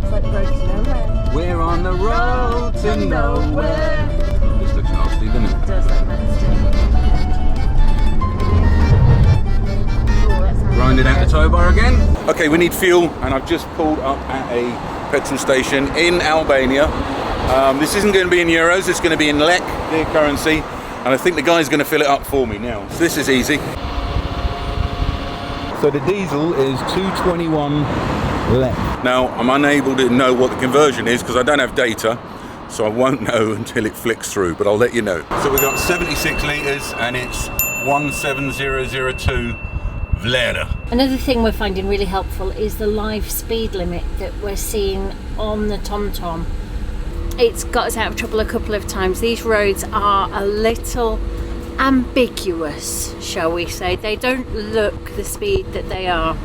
looks like the road to nowhere. We're on the road to nowhere. This looks nasty, doesn't it? It does look nasty. Grinding out the tow bar again. Okay, we need fuel, and I've just pulled up at a petrol station in Albania. This isn't going to be in euros, it's going to be in lek, their currency, and I think the guy's going to fill it up for me now. So this is easy. So the diesel is 221 lek. Now, I'm unable to know what the conversion is because I don't have data, so I won't know until it flicks through, but I'll let you know. So we've got 76 litres and it's 17002 Vlada. Another thing we're finding really helpful is the live speed limit that we're seeing on the TomTom. It's got us out of trouble a couple of times. These roads are a little ambiguous, shall we say. They don't look the speed that they are.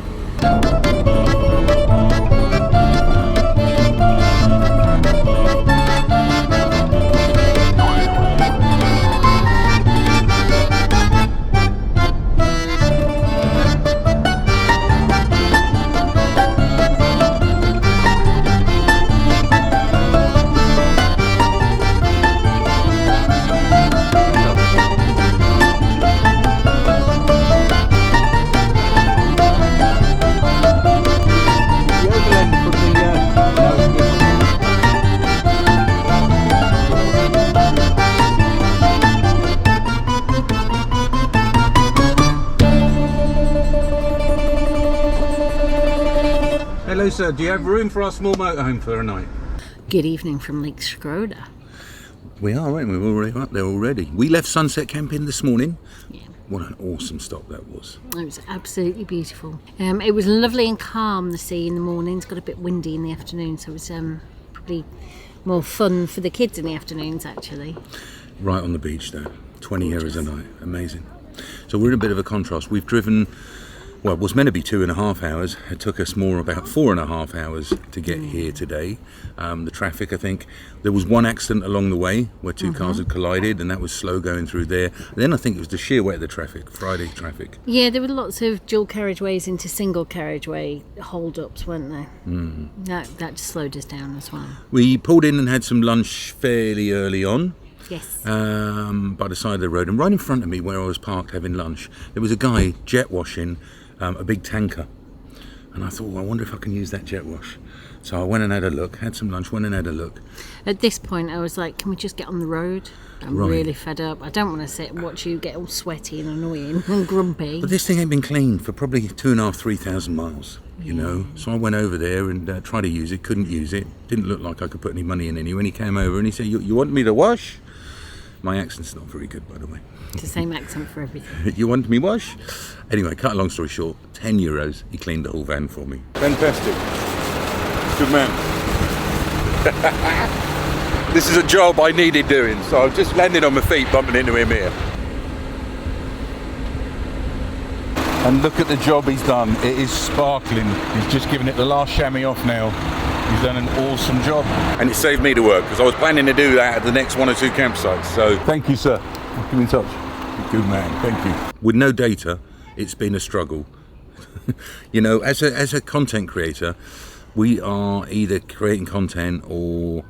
Hello sir, do you have room for our small motorhome for a night? Good evening from Lake Shkodra. We are, aren't we? We're already up there already. We left Sunset Camping this morning. Yeah. What an awesome stop that was. It was absolutely beautiful. It was lovely and calm, the sea in the mornings. Got a bit windy in the afternoon, so it was probably more fun for the kids in the afternoons actually. Right on the beach though, 20 euros a night, amazing. So we're in a bit of a contrast. We've driven, well, it was meant to be 2.5 hours. It took us more about 4.5 hours to get here today. The traffic, I think, there was one accident along the way where two cars had collided, and that was slow going through there. And then I think it was the sheer weight of the traffic, Friday traffic. Yeah, there were lots of dual carriageways into single carriageway hold-ups, weren't there? That just slowed us down as well. We pulled in and had some lunch fairly early on. Yes. By the side of the road, and right in front of me where I was parked having lunch, there was a guy jet washing a big tanker, and I thought, well, I wonder if I can use that jet wash. So I went and had a look, had some lunch, went and had a look. At this point I was like, can we just get on the road? I'm really fed up. I don't want to sit and watch you get all sweaty and annoying and grumpy. But this thing ain't been cleaned for probably 2,500-3,000 miles, you know. So I went over there and tried to use it, couldn't use it. Didn't look like I could put any money in anyway. When he came over and he said, you want me to wash? My accent's not very good, by the way. It's the same accent for everything. You want me wash? Anyway, cut a long story short, 10 euros, he cleaned the whole van for me. Fantastic. Good man. This is a job I needed doing, so I've just landed on my feet, bumping into him here. And look at the job he's done. It is sparkling. He's just given it the last chamois off now. He's done an awesome job. And it saved me the work, because I was planning to do that at the next 1 or 2 campsites. So thank you, sir. Keep in touch. Good man, thank you. With no data, it's been a struggle. You know, as a content creator, we are either creating content or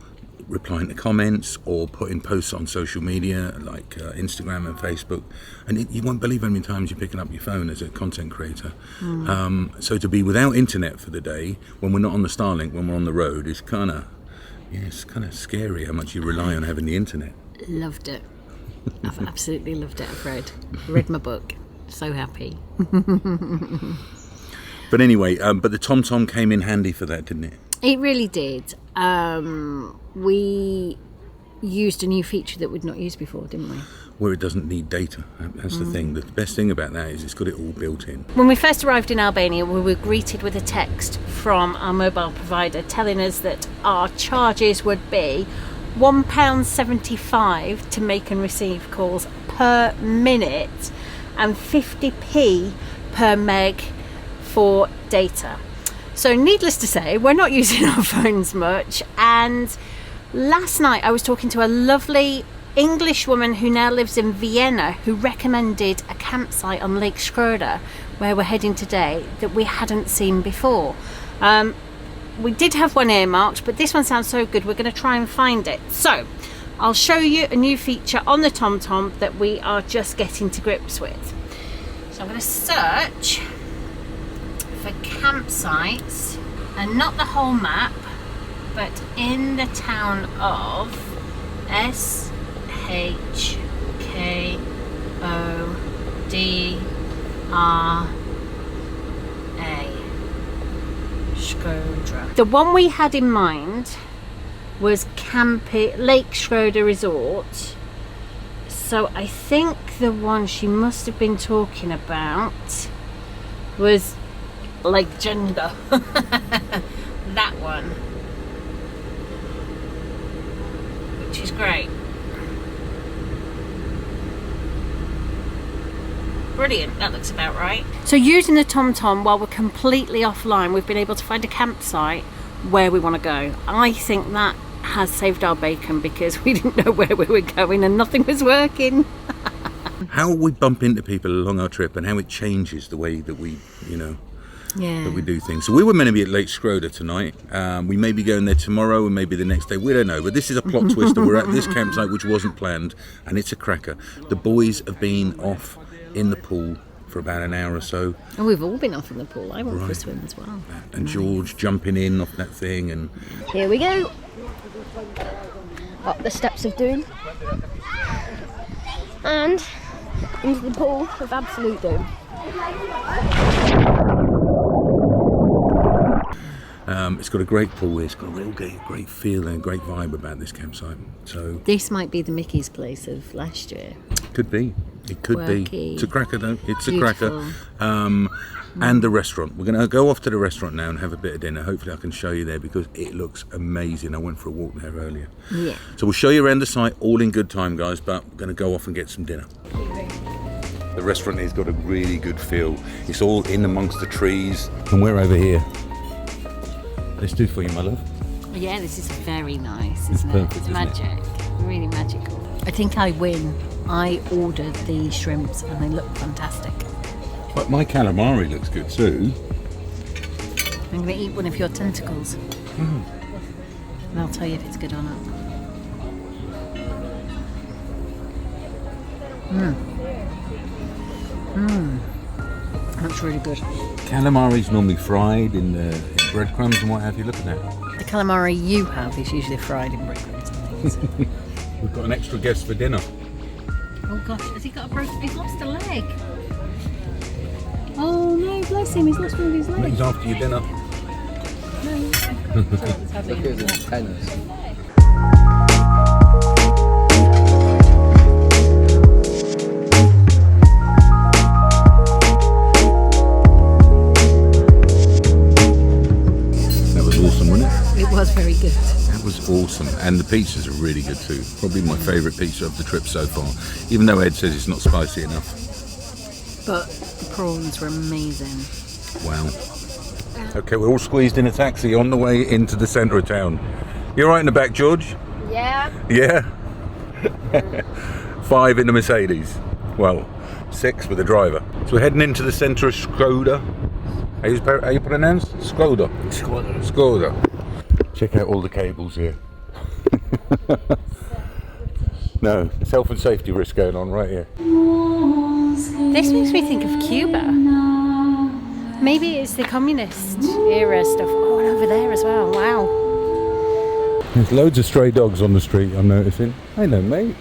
replying to comments or putting posts on social media like Instagram and Facebook, and you won't believe how many times you're picking up your phone as a content creator. So to be without internet for the day when we're not on the Starlink, when we're on the road, is kind of scary how much you rely on having the internet. Loved it. I've absolutely loved it. I've read my book. So happy. But anyway, but the TomTom came in handy for that, didn't it? It really did. We used a new feature that we'd not used before, didn't we? Where it doesn't need data. That's the thing. The best thing about that is it's got it all built in. When we first arrived in Albania, we were greeted with a text from our mobile provider telling us that our charges would be £1.75 to make and receive calls per minute and 50p per meg for data. So needless to say, we're not using our phones much, and last night I was talking to a lovely English woman who now lives in Vienna who recommended a campsite on Lake Shkodra where we're heading today that we hadn't seen before. we did have one earmarked, but this one sounds so good, we're going to try and find it. So I'll show you a new feature on the TomTom that we are just getting to grips with. So I'm going to search for campsites, and not the whole map, but in the town of Shkodra. Shkodra. The one we had in mind was Lake Shkodra Resort. So I think the one she must have been talking about was Lake Shkodra. That one. Which is great. Brilliant, that looks about right. So using the TomTom while we're completely offline, we've been able to find a campsite where we want to go. I think that has saved our bacon because we didn't know where we were going and nothing was working. How we bump into people along our trip and how it changes the way that we, that we do things. So we were meant to be at Lake Shkodra tonight. We may be going there tomorrow and maybe the next day. We don't know. But this is a plot twister. We're at this campsite which wasn't planned, and it's a cracker. The boys have been off in the pool for about an hour or so. And we've all been off in the pool. I went for a swim as well. And nice. George jumping in off that thing, and here we go. Up the steps of doom. And into the pool of absolute doom. It's got a great pool. It's got a real great feel and a great vibe about this campsite. So this might be the Mickey's place of last year. Could be. It could be. It's a cracker though. It's beautiful. A cracker. And the restaurant. We're going to go off to the restaurant now and have a bit of dinner. Hopefully I can show you there because it looks amazing. I went for a walk there earlier. Yeah. So we'll show you around the site all in good time, guys, but we're going to go off and get some dinner. The restaurant has got a really good feel. It's all in amongst the trees. And we're over here. Let's do for you, my love. Yeah, this is very nice, isn't it? It's magic. Really magical. I think I win. I ordered the shrimps and they look fantastic. But my calamari looks good too. I'm going to eat one of your tentacles. And I'll tell you if it's good or not. That's really good. Calamari's normally fried in breadcrumbs and what have you. Look at that. The calamari you have is usually fried in breadcrumbs and things. We've got an extra guest for dinner. Oh gosh, has he got he's lost a leg. Oh no, bless him, he's lost one of his legs. He's after your dinner. That was awesome, wasn't it? It was very good. That was awesome, and the pizzas are really good too. Probably my favourite pizza of the trip so far, even though Ed says it's not spicy enough. But the prawns were amazing. Wow. Okay, we're all squeezed in a taxi on the way into the centre of town. You're right in the back, George? Yeah. Yeah? 5 in the Mercedes. Well, 6 with the driver. So we're heading into the centre of Shkodra. How you pronounce? Shkodra. Shkodra. Check out all the cables here. No, it's health and safety risk going on right here. This makes me think of Cuba. Maybe it's the communist era stuff. Oh, and over there as well. Wow. There's loads of stray dogs on the street, I'm noticing. Hello, mate.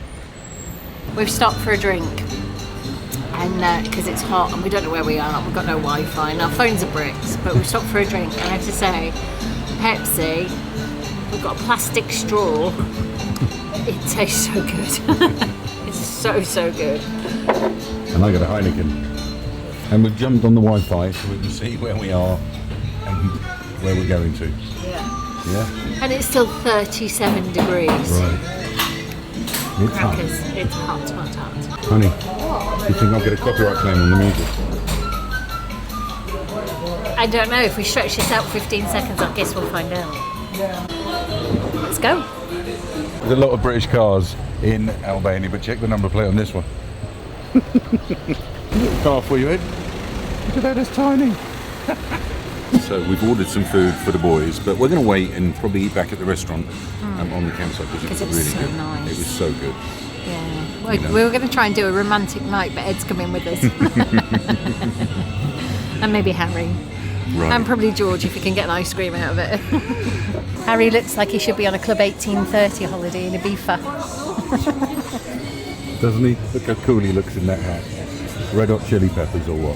We've stopped for a drink. And because it's hot and we don't know where we are, we've got no Wi-Fi and our phones are bricks, but we've stopped for a drink. And I have to say, Pepsi, we've got a plastic straw. It tastes so good. It's so good. And I got a Heineken. And we've jumped on the Wi-Fi so we can see where we are and where we're going to. Yeah? And it's still 37 degrees. Right. It's Crackers. hot. It's hot. Honey, do you think I'll get a copyright claim on the music? I don't know. If we stretch this out 15 seconds, I guess we'll find out. Let's go. There's a lot of British cars in Albania, but check the number plate on this one. Little car for you, Ed. Look at that, it's tiny. So we've ordered some food for the boys, but we're going to wait and probably eat back at the restaurant on the campsite because it was really so good. Nice. It was so good. Yeah, we were going to try and do a romantic night, but Ed's coming with us. And maybe Harry. Right. And probably George if he can get an ice cream out of it. Harry looks like he should be on a Club 1830 holiday in Ibiza. Doesn't he? Look how cool he looks in that hat. Red Hot Chili Peppers or what?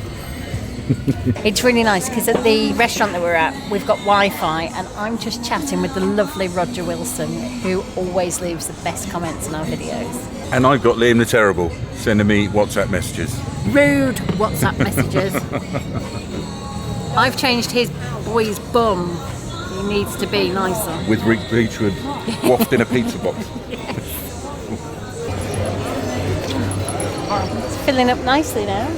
It's really nice because at the restaurant that we're at, we've got Wi-Fi, and I'm just chatting with the lovely Roger Wilson, who always leaves the best comments on our videos. And I've got Liam the Terrible sending me WhatsApp messages. Rude WhatsApp messages. I've changed his boy's bum. He needs to be nicer. With Rick Beechwood wafting a pizza box. It's filling up nicely now.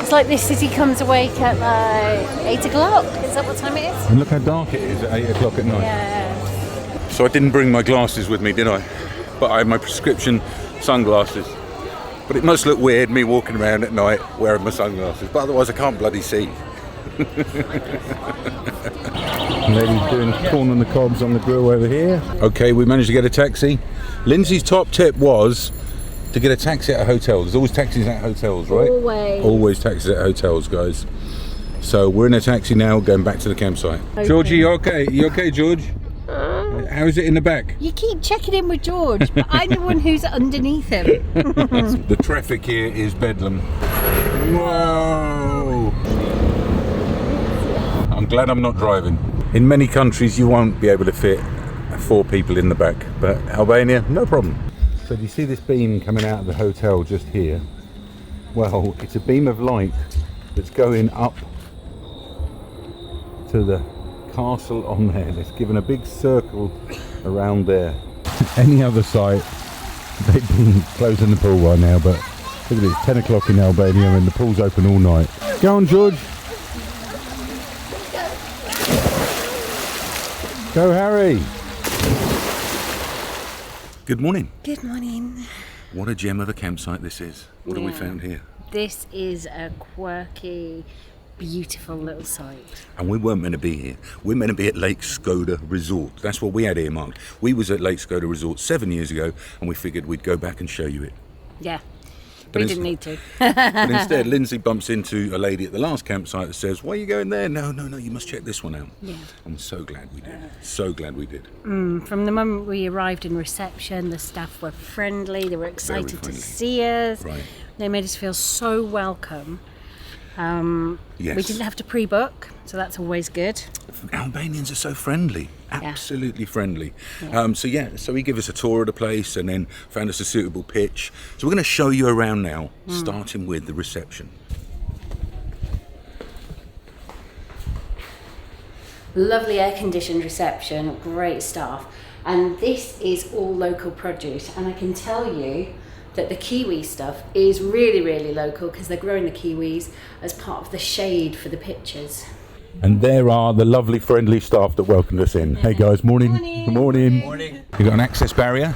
It's like this city comes awake at like 8 o'clock. Is that what time it is? And look how dark it is at 8 o'clock at night. Yeah. So I didn't bring my glasses with me, did I? But I have my prescription sunglasses. But it must look weird, me walking around at night wearing my sunglasses. But otherwise I can't bloody see. Lady doing corn on the cobs on the grill over here. Okay, we managed to get a taxi. Lindsay's top tip was to get a taxi at a hotel. There's always taxis at hotels, right? Always taxis at hotels, guys. So we're in a taxi now, going back to the campsite. Okay. Georgie, you okay? You okay, George? How is it in the back? You keep checking in with George, but I'm the one who's underneath him. The traffic here is bedlam. Whoa! I'm glad I'm not driving. In many countries you won't be able to fit 4 people in the back, but Albania, no problem. So do you see this beam coming out of the hotel just here? Well, it's a beam of light that's going up to the castle on there. It's given a big circle around there. Any other site, they've been closing the pool by now, but look at it, it's 10 o'clock in Albania and the pool's open all night. Go on, George. Go, Harry. Good morning. Good morning. What a gem of a campsite this is. What have we found here? This is a quirky, beautiful little site. And we weren't meant to be here. We're meant to be at Lake Shkodra Resort. That's what we had earmarked. We was at Lake Shkodra Resort 7 years ago, and we figured we'd go back and show you it. Yeah. We didn't need to. But instead, Lindsay bumps into a lady at the last campsite that says, "Why are you going there?" No, you must check this one out. Yeah. I'm so glad we did. So glad we did. From the moment we arrived in reception, the staff were friendly. They were excited to see us. Right. They made us feel so welcome. Yes. We didn't have to pre-book, so that's always good. Albanians are so friendly, absolutely friendly. Yeah. So he gave us a tour of the place and then found us a suitable pitch. So we're going to show you around now, starting with the reception. Lovely air-conditioned reception, great staff, and this is all local produce. And I can tell you that the kiwi stuff is really, really local because they're growing the kiwis as part of the shade for the pictures. And there are the lovely, friendly staff that welcomed us in. Hey guys, morning. Morning. Morning. You've got an access barrier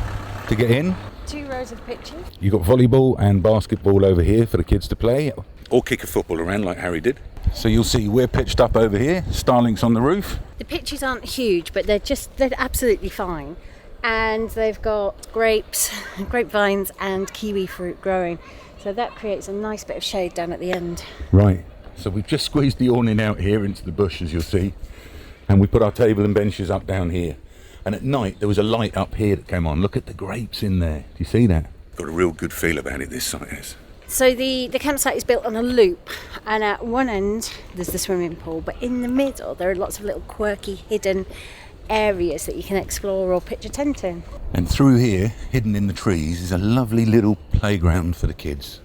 to get in. 2 rows of pictures. You've got volleyball and basketball over here for the kids to play. Or kick a football around like Harry did. So you'll see we're pitched up over here. Starlink's on the roof. The pictures aren't huge, but they're absolutely fine. And they've got grapes, grapevines and kiwi fruit growing. So that creates a nice bit of shade down at the end. Right. So we've just squeezed the awning out here into the bush, as you'll see. And we put our table and benches up down here. And at night, there was a light up here that came on. Look at the grapes in there. Do you see that? Got a real good feel about it, this site is. So the campsite is built on a loop, and at one end there's the swimming pool, but in the middle there are lots of little quirky hidden areas that you can explore or pitch a tent in. And through here, hidden in the trees, is a lovely little playground for the kids.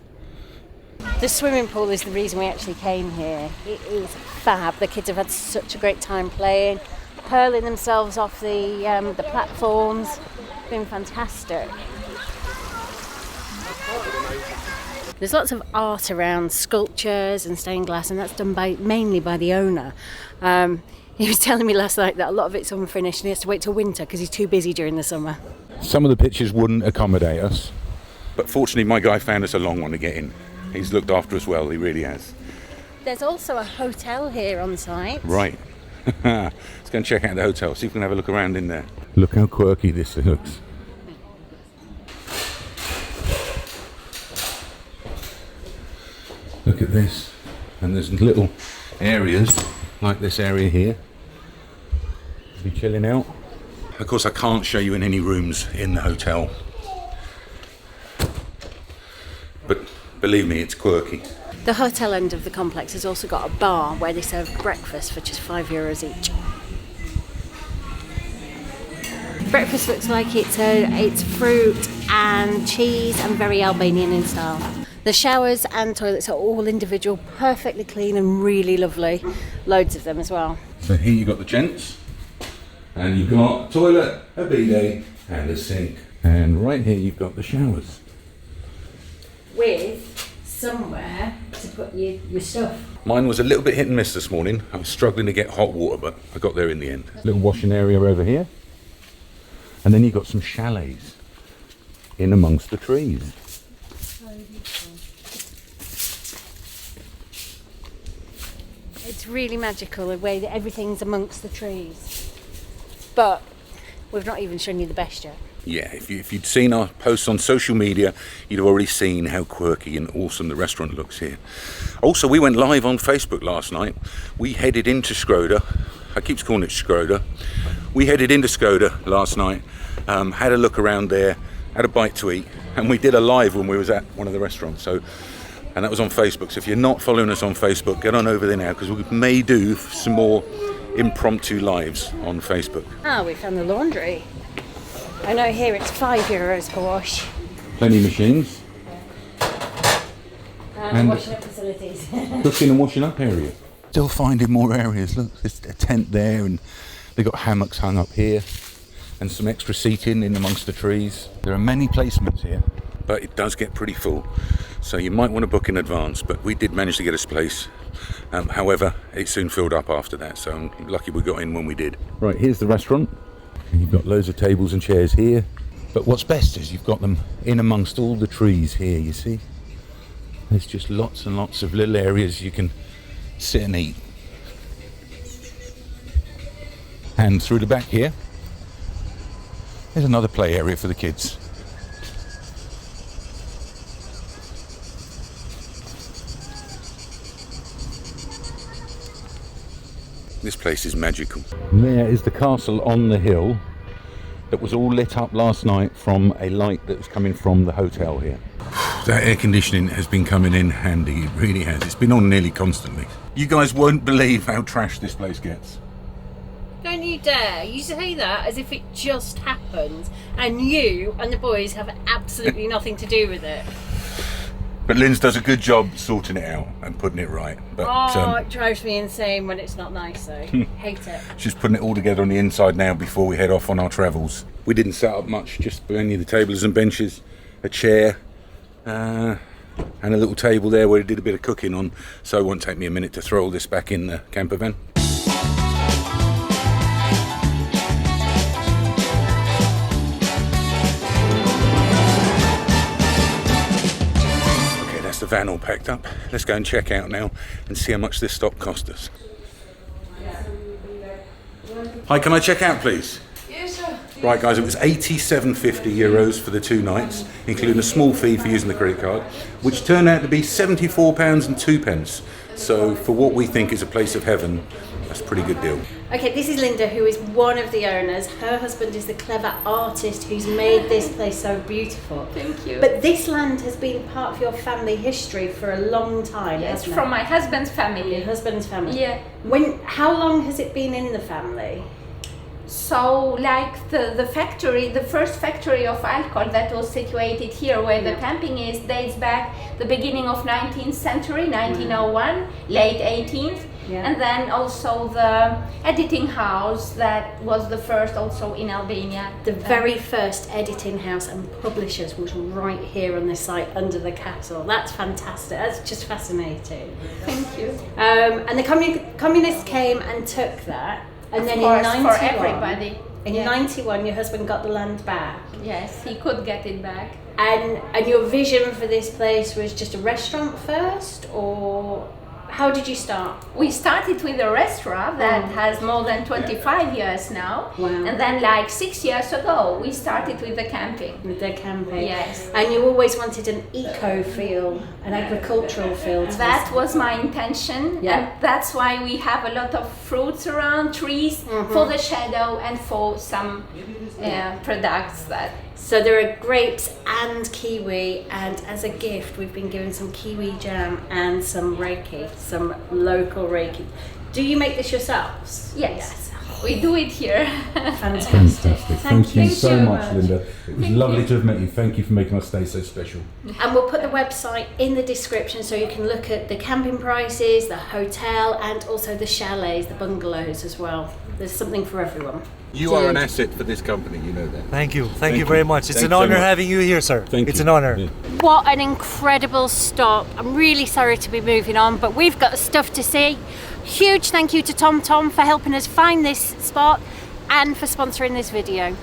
The swimming pool is the reason we actually came here. It is fab. The kids have had such a great time playing, hurling themselves off the platforms. It's been fantastic. There's lots of art around, sculptures and stained glass, and that's done mainly by the owner. He was telling me last night that a lot of it's unfinished and he has to wait till winter because he's too busy during the summer. Some of the pitches wouldn't accommodate us, but fortunately my guy found us a long one to get in. He's looked after us well, he really has. there's also a hotel here on site. Right. Let's go and check out the hotel, see if we can have a look around in there. Look how quirky this looks. Look at this. And there's little areas, like this area here. Be chilling out. Of course, I can't show you in any rooms in the hotel. But believe me, it's quirky. The hotel end of the complex has also got a bar where they serve breakfast for just €5 each. Breakfast looks like it's fruit and cheese and very Albanian in style. The showers and toilets are all individual, perfectly clean and really lovely. Loads of them as well. So here you've got the gents, and you've got a toilet, a bidet and a sink. And right here you've got the showers. With somewhere to put your stuff. Mine was a little bit hit and miss this morning. I was struggling to get hot water, but I got there in the end. Little washing area over here. And then you've got some chalets in amongst the trees. So beautiful. It's really magical the way that everything's amongst the trees. But we've not even shown you the best yet. Yeah, if you'd seen our posts on social media, you'd have already seen how quirky and awesome the restaurant looks here. Also, we went live on Facebook last night. We headed into Shkodra. I keep calling it Shkodra. We headed into Shkodra last night, had a look around there, had a bite to eat, and we did a live when we was at one of the restaurants. And that was on Facebook. So if you're not following us on Facebook, get on over there now, because we may do some more impromptu lives on Facebook. We found the laundry. I know here it's €5 per wash. Plenty of machines. And washing up facilities. Cooking and washing up area. Still finding more areas. Look, there's a tent there, and they've got hammocks hung up here, and some extra seating in amongst the trees. There are many placements here, but it does get pretty full. So you might want to book in advance, but we did manage to get us a place. However, it soon filled up after that, so I'm lucky we got in when we did. Right, here's the restaurant. And you've got loads of tables and chairs here. But what's best is you've got them in amongst all the trees here, you see? There's just lots and lots of little areas you can sit and eat. And through the back here, there's another play area for the kids. This place is magical. And there is the castle on the hill that was all lit up last night from a light that was coming from the hotel here. That air conditioning has been coming in handy, it really has. It's been on nearly constantly. You guys won't believe how trash this place gets. Don't you dare. You say that as if it just happened and you and the boys have absolutely nothing to do with it. But Linz does a good job sorting it out and putting it right. But, it drives me insane when it's not nice though. Hate it. She's putting it all together on the inside now before we head off on our travels. We didn't set up much, just only the tables and benches, a chair, and a little table there where we did a bit of cooking on. So it won't take me a minute to throw all this back in the camper van. The van all packed up. Let's go and check out now and see how much this stop cost us. Hi, can I check out please? Yes, sir. Right guys, it was €87.50 for the 2 nights, including a small fee for using the credit card, which turned out to be £74.02. So for what we think is a place of heaven, that's a pretty good deal. Okay, this is Linda, who is one of the owners. Her husband is the clever artist who's made this place so beautiful. Thank you. But this land has been part of your family history for a long time, Yes, hasn't it? from my husband's family. Your husband's family. Yeah. How long has it been in the family? So, like the factory, the first factory of alcohol that was situated here where the camping is, dates back the beginning of 19th century, 1901, late 18th. Yeah. And then also the editing house that was the first also in Albania. The very first editing house and publishers was right here on this site under the castle. That's fantastic. That's just fascinating. Thank you. And the communists came and took that. And then Of in course, 91, for everybody. In 91, your husband got the land back. Yes, he could get it back. And your vision for this place was just a restaurant first, or how did you start? We started with a restaurant that has more than 25 years now. Wow. And then like 6 years ago, we started with the camping. With the camping. Yes. And you always wanted an eco feel, an agricultural feel. That was my intention. Yeah. And that's why we have a lot of fruits around, trees, for the shadow and for some products that... So there are grapes and kiwi, and as a gift we've been given some kiwi jam and some reiki, some local reiki. Do you make this yourselves? Yes. We do it here. Fantastic. Thank you so so much, Linda. It was lovely to have met you. Thank you for making our stay so special. And we'll put the website in the description so you can look at the camping prices, the hotel, and also the chalets, the bungalows as well. There's something for everyone. You are an asset for this company, you know that. Thank you. Thank you very much. It's Thanks an so honor much. having you here, sir. Thank it's you. an honor. Yeah. What an incredible stop. I'm really sorry to be moving on, but we've got stuff to see. Huge thank you to TomTom for helping us find this spot and for sponsoring this video.